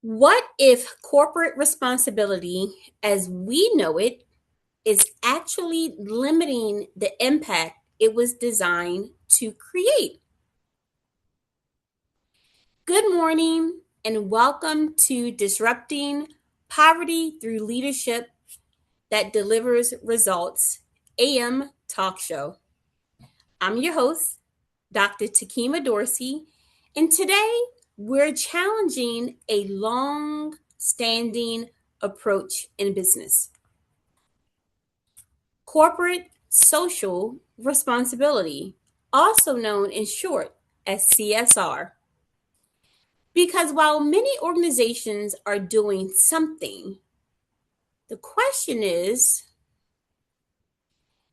What if corporate responsibility, as we know it, is actually limiting the impact it was designed to create? Good morning, and welcome to Disrupting Poverty Through Leadership That Delivers Results AM Talk Show. I'm your host, Dr. Tekemia Dorsey, and today we're challenging a long standing approach in business: corporate social responsibility, also known in short as CSR. Because while many organizations are doing something, the question is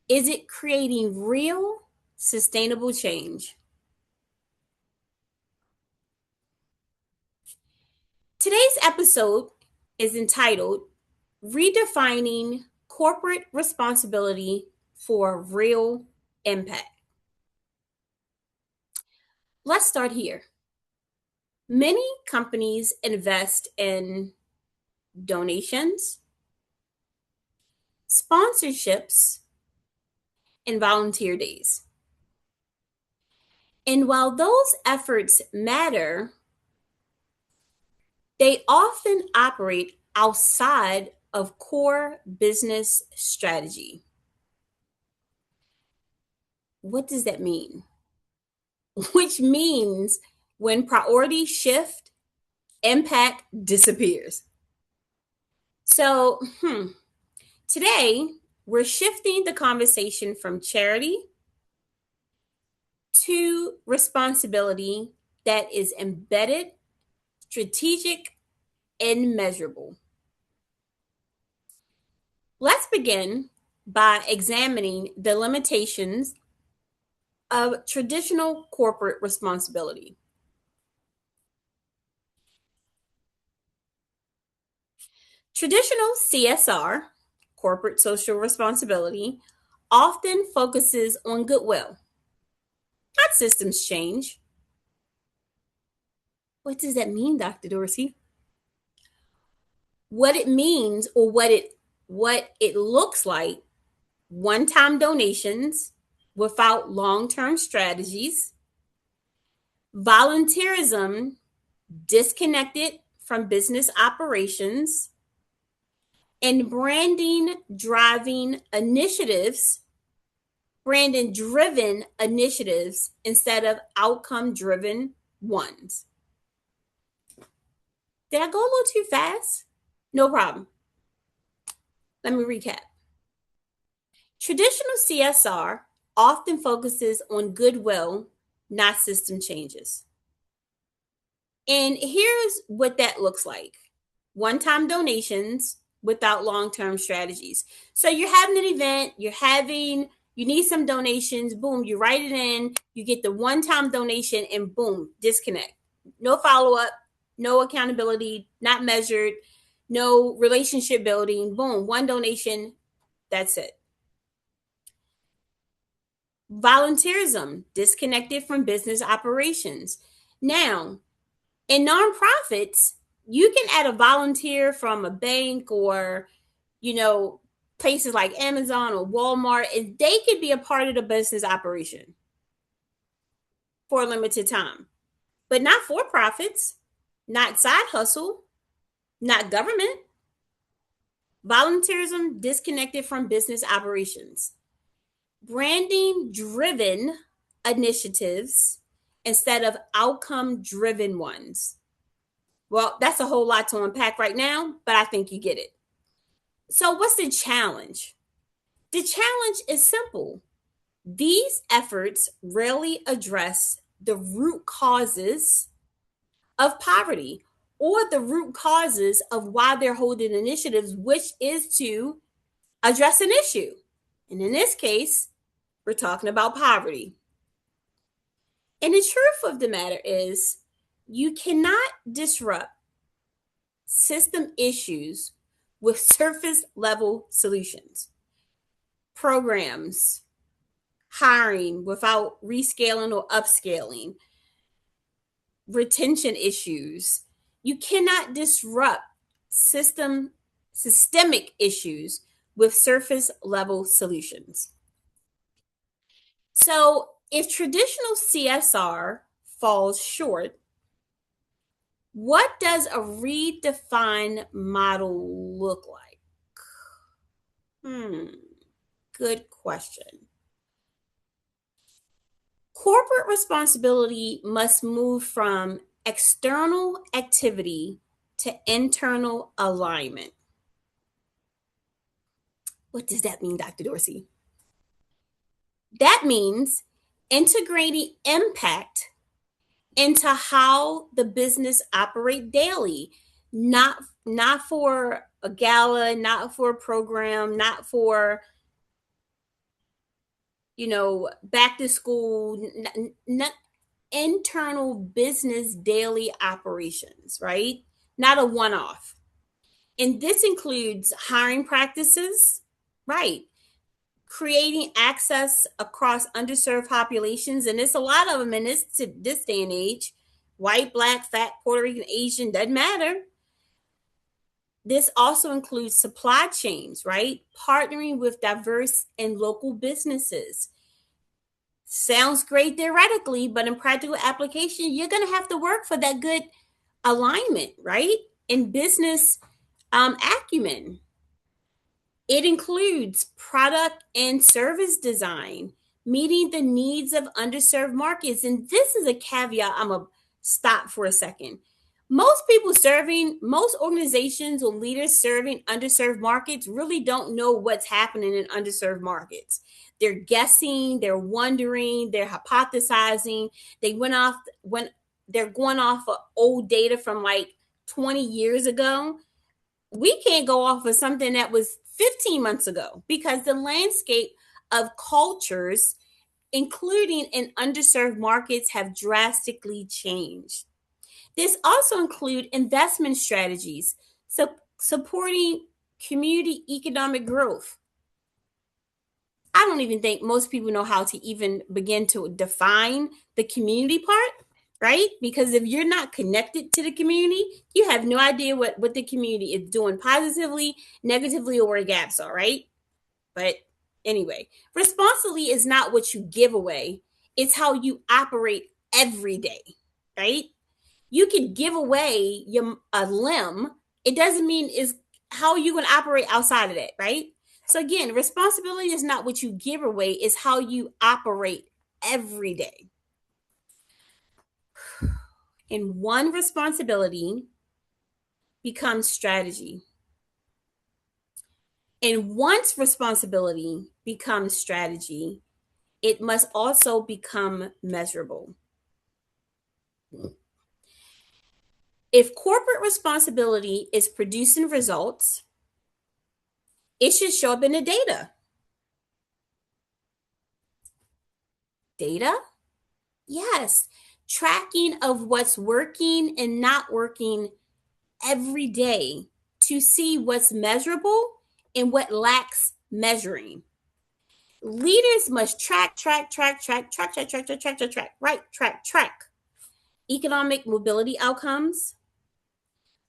it creating real sustainable change? Today's episode is entitled Redefining Corporate Responsibility for Real Impact. Let's start here. Many companies invest in donations, sponsorships, and volunteer days. And while those efforts matter, they often operate outside of core business strategy. What does that mean? Which means when priorities shift, impact disappears. So, today we're shifting the conversation from charity to responsibility that is embedded, strategic, and measurable. Let's begin by examining the limitations of traditional corporate responsibility. Traditional CSR, corporate social responsibility, often focuses on goodwill, not systems change. What does that mean, Dr. Dorsey? What it means, or what it looks like: one-time donations without long-term strategies, volunteerism disconnected from business operations, and branding driven initiatives instead of outcome driven ones. Did I go a little too fast? No problem. Let me recap. Traditional CSR often focuses on goodwill, not system changes. And here's what that looks like: one-time donations without long-term strategies. So you're having an event, you need some donations, boom, you write it in, you get the one-time donation, and boom, disconnect. No follow-up, no accountability, not measured, no relationship building, boom, one donation, that's it. Volunteerism, disconnected from business operations. Now, in nonprofits, you can add a volunteer from a bank or, places like Amazon or Walmart, and they could be a part of the business operation for a limited time. But not for profits, not side hustle, not government. Volunteerism disconnected from business operations. Branding driven initiatives instead of outcome driven ones. Well, that's a whole lot to unpack right now, but I think you get it. So, what's the challenge? The challenge is simple. These efforts rarely address the root causes of poverty or the root causes of why they're holding initiatives, which is to address an issue. And in this case, we're talking about poverty. And the truth of the matter is, you cannot disrupt system issues with surface level solutions. Programs, hiring without rescaling or upscaling, retention issues, You cannot disrupt systemic issues with surface level solutions. So, if traditional CSR falls short, what does a redefined model look like? Good question. Corporate responsibility must move from external activity to internal alignment. What does that mean, Dr. Dorsey? That means integrating impact into how the business operate daily, not for a gala, not for a program, not for back to school, not internal business daily operations, right? Not a one off. And this includes hiring practices, right? Creating access across underserved populations. And there's a lot of them in this day and age. White, black, fat, Puerto Rican, Asian, doesn't matter. This also includes supply chains, right? Partnering with diverse and local businesses. Sounds great theoretically, but in practical application, you're going to have to work for that good alignment, right? In business acumen. It includes product and service design, meeting the needs of underserved markets. And this is a caveat. I'm going to stop for a second. Most organizations or leaders serving underserved markets really don't know what's happening in underserved markets. They're guessing, they're wondering, they're hypothesizing. They're going off of old data from like 20 years ago. We can't go off of something that was 15 months ago because the landscape of cultures, including in underserved markets, have drastically changed. This also includes investment strategies, supporting community economic growth. I don't even think most people know how to even begin to define the community part, right? Because if you're not connected to the community, you have no idea what the community is doing positively, negatively, or where gaps are, right? But anyway, responsibly is not what you give away. It's how you operate every day, right? You could give away a limb. It doesn't mean is how you going to operate outside of that, right? So again, responsibility is not what you give away, it's how you operate every day. And one responsibility becomes strategy. And once responsibility becomes strategy, it must also become measurable. If corporate responsibility is producing results, it should show up in the data. Data? Yes. Tracking of what's working and not working every day to see what's measurable and what lacks measuring. Leaders must track. Economic mobility outcomes.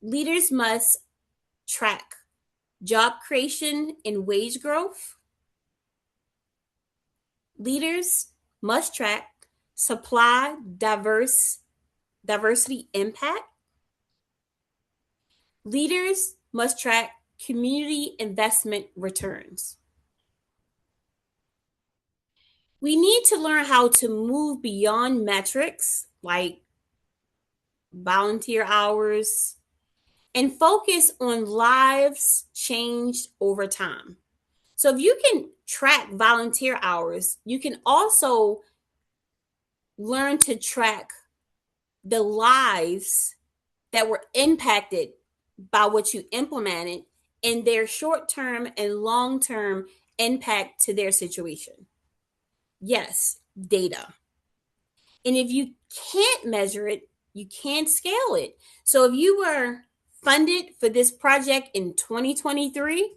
Leaders must track job creation and wage growth. Leaders must track supply diversity impact. Leaders must track community investment returns. We need to learn how to move beyond metrics like volunteer hours and focus on lives changed over time. So if you can track volunteer hours, you can also learn to track the lives that were impacted by what you implemented and their short-term and long-term impact to their situation. Yes, data. And if you can't measure it, you can't scale it. So if you were funded for this project in 2023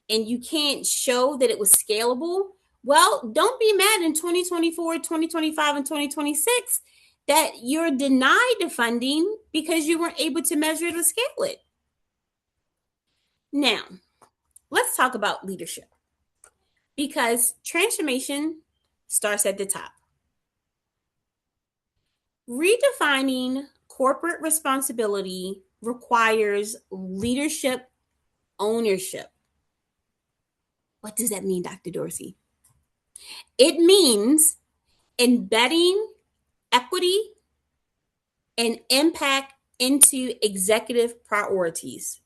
and you can't show that it was scalable, well, don't be mad in 2024, 2025, and 2026 that you're denied the funding because you weren't able to measure it or scale it. Now, let's talk about leadership, because transformation starts at the top. Redefining corporate responsibility requires leadership ownership. What does that mean, Dr. Dorsey? It means embedding equity and impact into executive priorities.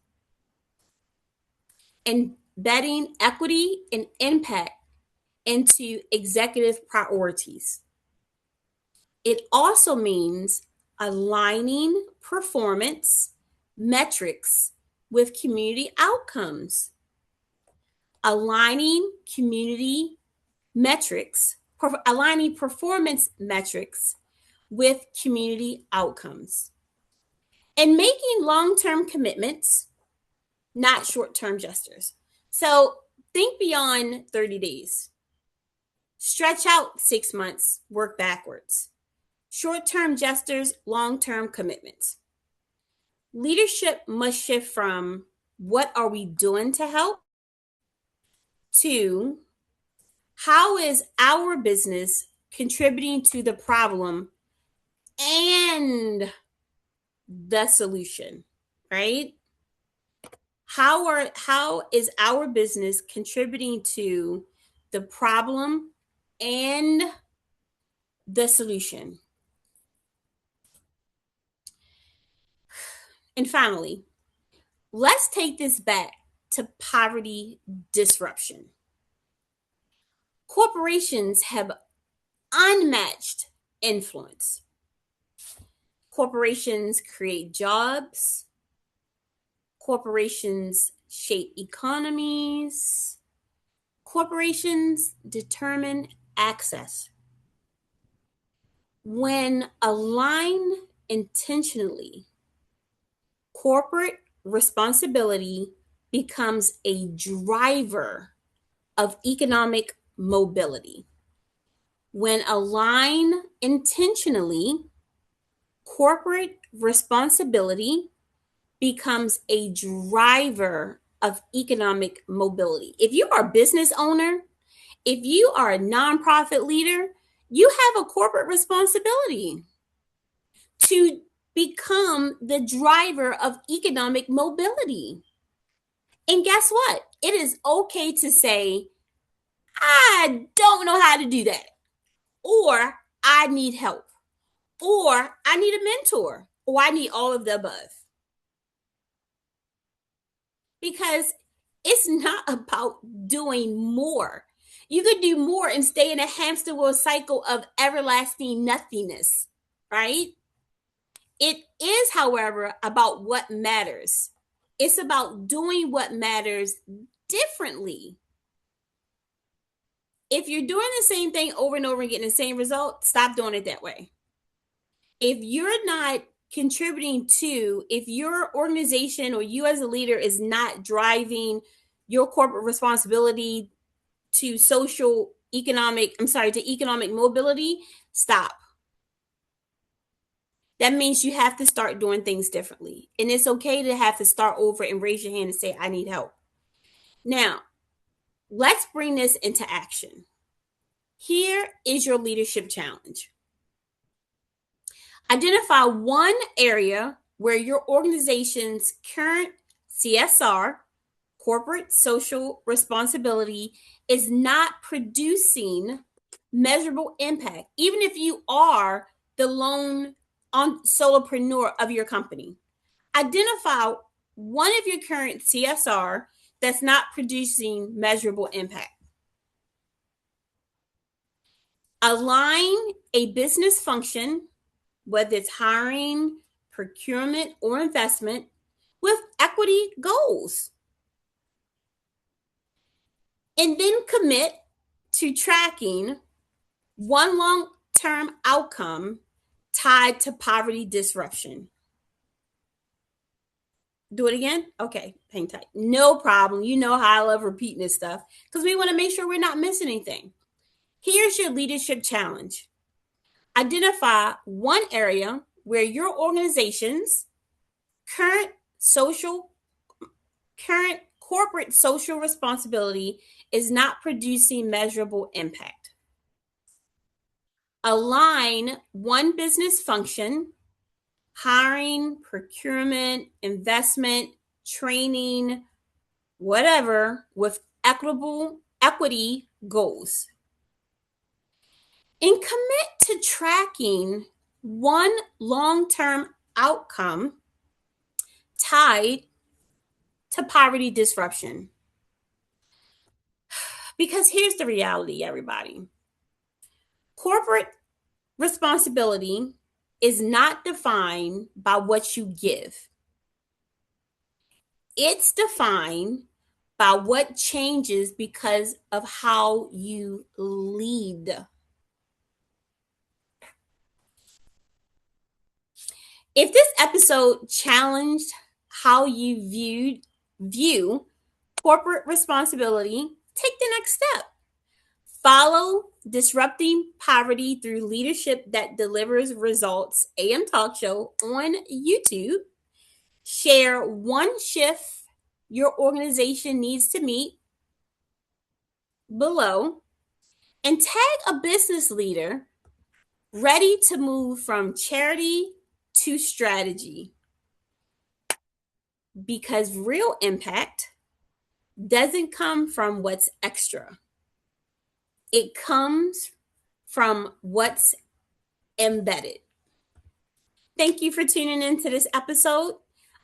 Embedding equity and impact into executive priorities. It also means aligning performance metrics with community outcomes. Aligning performance metrics with community outcomes. And making long-term commitments, not short-term gestures. So think beyond 30 days. Stretch out 6 months, work backwards. Short-term gestures, long-term commitments. Leadership must shift from what are we doing to help to how is our business contributing to the problem and the solution, right? How is our business contributing to the problem and the solution? And finally, let's take this back to poverty disruption. Corporations have unmatched influence. Corporations create jobs. Corporations shape economies. Corporations determine access. When aligned intentionally, corporate responsibility becomes a driver of economic mobility. When aligned intentionally, corporate responsibility becomes a driver of economic mobility. If you are a business owner, if you are a nonprofit leader, you have a corporate responsibility to become the driver of economic mobility. And guess what? It is okay to say, I don't know how to do that, or I need help, or I need a mentor, or I need all of the above. Because it's not about doing more. You could do more and stay in a hamster wheel cycle of everlasting nothingness, right? It is, however, about what matters. It's about doing what matters differently. If you're doing the same thing over and over and getting the same result, stop doing it that way. If you're not contributing to, if your organization or you as a leader is not driving your corporate responsibility to economic mobility, stop. That means you have to start doing things differently. And it's okay to have to start over and raise your hand and say, I need help. Now, let's bring this into action. Here is your leadership challenge. Identify one area where your organization's current CSR, corporate social responsibility, is not producing measurable impact, even if you are the lone solopreneur of your company. Identify one of your current CSR that's not producing measurable impact. Align a business function, whether it's hiring, procurement, or investment, with equity goals. And then commit to tracking one long-term outcome tied to poverty disruption. Do it again? Okay, hang tight. No problem. You know how I love repeating this stuff because we want to make sure we're not missing anything. Here's your leadership challenge. Identify one area where your organization's current corporate social responsibility is not producing measurable impact. Align one business function, hiring, procurement, investment, training, whatever, with equity goals. And commit to tracking one long-term outcome tied to poverty disruption. Because here's the reality, everybody. Corporate responsibility is not defined by what you give. It's defined by what changes because of how you lead. If this episode challenged how you view corporate responsibility, take the next step. Follow Disrupting Poverty Through Leadership That Delivers Results AM Talk Show on YouTube. Share one shift your organization needs to meet below, and tag a business leader ready to move from charity to strategy. Because real impact doesn't come from what's extra. It comes from what's embedded. Thank you for tuning into this episode.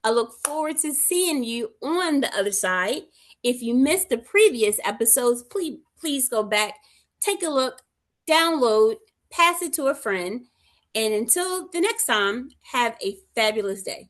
I look forward to seeing you on the other side. If you missed the previous episodes, please go back, take a look, download, pass it to a friend. And until the next time, have a fabulous day.